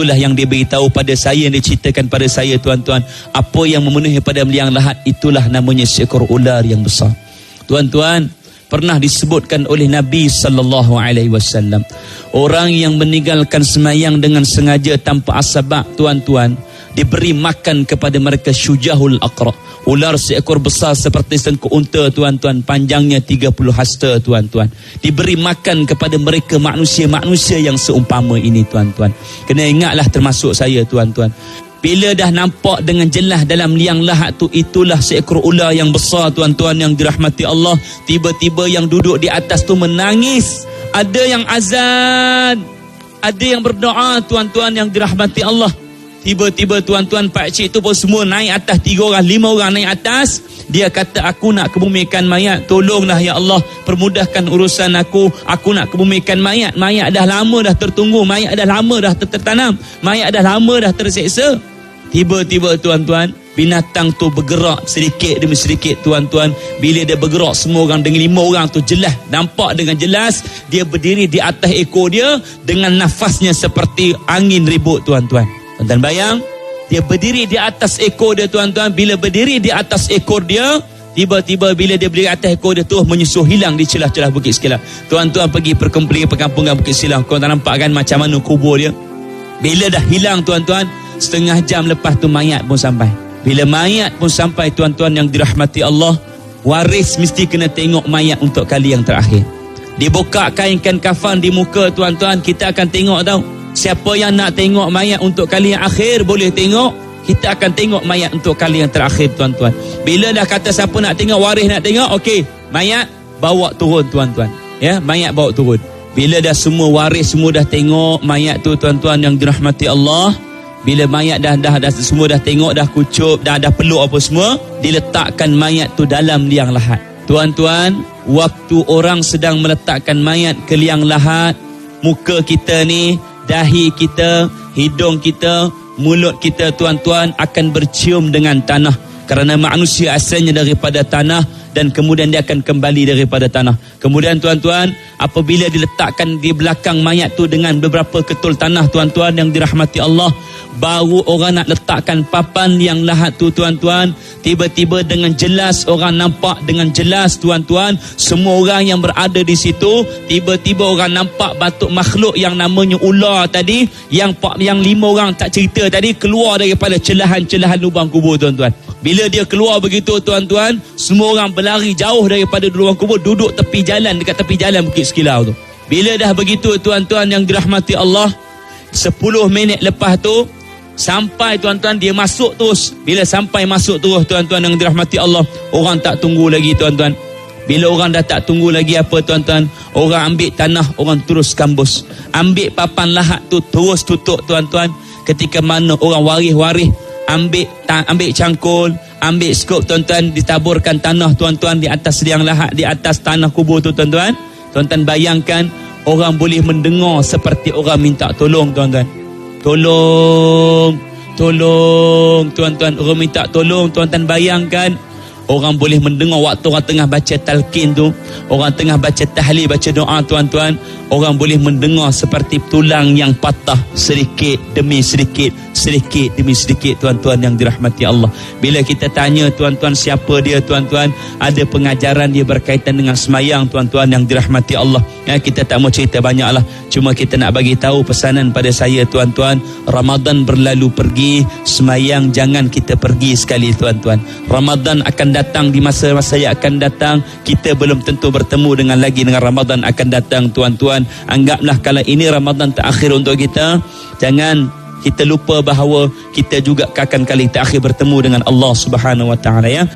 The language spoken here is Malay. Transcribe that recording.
itulah yang dia beritahu pada saya, yang diceritakan pada saya, tuan-tuan. Apa yang memenuhi pada liang lahat, itulah namanya seekor ular yang besar. Tuan-tuan, pernah disebutkan oleh Nabi SAW, orang yang meninggalkan semayang dengan sengaja tanpa asbab, tuan-tuan, diberi makan kepada mereka syujahul aqra, ular seekor besar seperti sengkuk unta, tuan-tuan, panjangnya 30 hasta, tuan-tuan. Diberi makan kepada mereka manusia-manusia yang seumpama ini, tuan-tuan. Kena ingatlah termasuk saya, tuan-tuan. Bila dah nampak dengan jelas dalam liang lahat tu, itulah seekor ular yang besar, tuan-tuan, yang dirahmati Allah. Tiba-tiba yang duduk di atas tu menangis. Ada yang azan, ada yang berdoa, tuan-tuan, yang dirahmati Allah. Tiba-tiba, tuan-tuan, pakcik tu pun semua naik atas, 3 orang, 5 orang naik atas. Dia kata, aku nak kebumikan mayat, tolonglah ya Allah, permudahkan urusan aku nak kebumikan mayat. Mayat dah lama dah tertunggu, mayat dah lama dah tertanam, mayat dah lama dah terseksa. Tiba-tiba, tuan-tuan, binatang tu bergerak sedikit demi sedikit, tuan-tuan. Bila dia bergerak, semua orang dengan 5 orang tu jelas, nampak dengan jelas. Dia berdiri di atas ekor dia dengan nafasnya seperti angin ribut, tuan-tuan. Tuan-tuan bayang, dia berdiri di atas ekor dia, tuan-tuan. Bila berdiri di atas ekor dia, tiba-tiba bila dia berdiri di atas ekor dia, tu menyusuh hilang di celah-celah Bukit Sekilau. Tuan-tuan pergi perkampungan Bukit Sekilau, kau tak nampak kan macam mana kubur dia? Bila dah hilang, tuan-tuan, setengah jam lepas tu mayat pun sampai. Bila mayat pun sampai, tuan-tuan yang dirahmati Allah, waris mesti kena tengok mayat untuk kali yang terakhir. Dibuka kainkan kafan di muka, tuan-tuan, kita akan tengok tau. Siapa yang nak tengok mayat untuk kali yang akhir, boleh tengok. Kita akan tengok mayat untuk kali yang terakhir, tuan-tuan. Bila dah kata siapa nak tengok, waris nak tengok, okey, mayat bawa turun, tuan-tuan. Ya, mayat bawa turun. Bila dah semua waris semua dah tengok mayat tu, tuan-tuan yang dirahmati Allah, bila mayat dah semua dah tengok, dah kucup, dah peluk apa semua, diletakkan mayat tu dalam liang lahat. Tuan-tuan, waktu orang sedang meletakkan mayat ke liang lahat, muka kita ni, dahi kita, hidung kita, mulut kita, tuan-tuan, akan bercium dengan tanah. Kerana manusia asalnya daripada tanah, dan kemudian dia akan kembali daripada tanah. Kemudian, tuan-tuan, apabila diletakkan di belakang mayat tu dengan beberapa ketul tanah, tuan-tuan yang dirahmati Allah, baru orang nak letakkan papan yang lahat tu, tuan-tuan. Tiba-tiba dengan jelas, orang nampak dengan jelas, tuan-tuan, semua orang yang berada di situ, tiba-tiba orang nampak batuk makhluk yang namanya ular tadi, yang 5 orang tak cerita tadi, keluar daripada celahan-celahan lubang kubur, tuan-tuan. Bila dia keluar begitu, tuan-tuan, semua orang berlari jauh daripada lubang kubur, duduk tepi jalan, dekat tepi jalan Bukit Sekilau tu. Bila dah begitu, tuan-tuan yang dirahmati Allah, 10 minit lepas tu sampai, tuan-tuan, dia masuk terus. Bila sampai masuk terus, tuan-tuan yang dirahmati Allah, orang tak tunggu lagi, tuan-tuan. Bila orang dah tak tunggu lagi apa, tuan-tuan, orang ambil tanah, orang terus kambus, ambil papan lahat tu, terus tutup, tuan-tuan. Ketika mana orang waris-waris ambil cangkul, ambil skop, tuan-tuan, ditaburkan tanah, tuan-tuan, di atas liang lahat, di atas tanah kubur tu, tuan-tuan. Tuan-tuan bayangkan, orang boleh mendengar seperti orang minta tolong, tuan-tuan. Tolong, tuan-tuan, orang minta tolong, tuan-tuan. Bayangkan, orang boleh mendengar waktu orang tengah baca talqin tu, orang tengah baca tahlil, baca doa, tuan-tuan, orang boleh mendengar seperti tulang yang patah sedikit demi sedikit, sedikit demi sedikit, tuan-tuan yang dirahmati Allah. Bila kita tanya, tuan-tuan, siapa dia, tuan-tuan, ada pengajaran dia berkaitan dengan semayang, tuan-tuan yang dirahmati Allah. Ya, kita tak mau cerita banyaklah, cuma kita nak bagi tahu pesanan pada saya, tuan-tuan. Ramadan berlalu pergi, semayang jangan kita pergi sekali, tuan-tuan. Ramadan akan datang di masa-masa yang akan datang, kita belum tentu bertemu dengan Ramadan akan datang, tuan-tuan. Anggaplah kalau ini Ramadan terakhir untuk kita, jangan kita lupa bahawa kita juga akan kali terakhir bertemu dengan Allah Subhanahu Wa Taala, ya.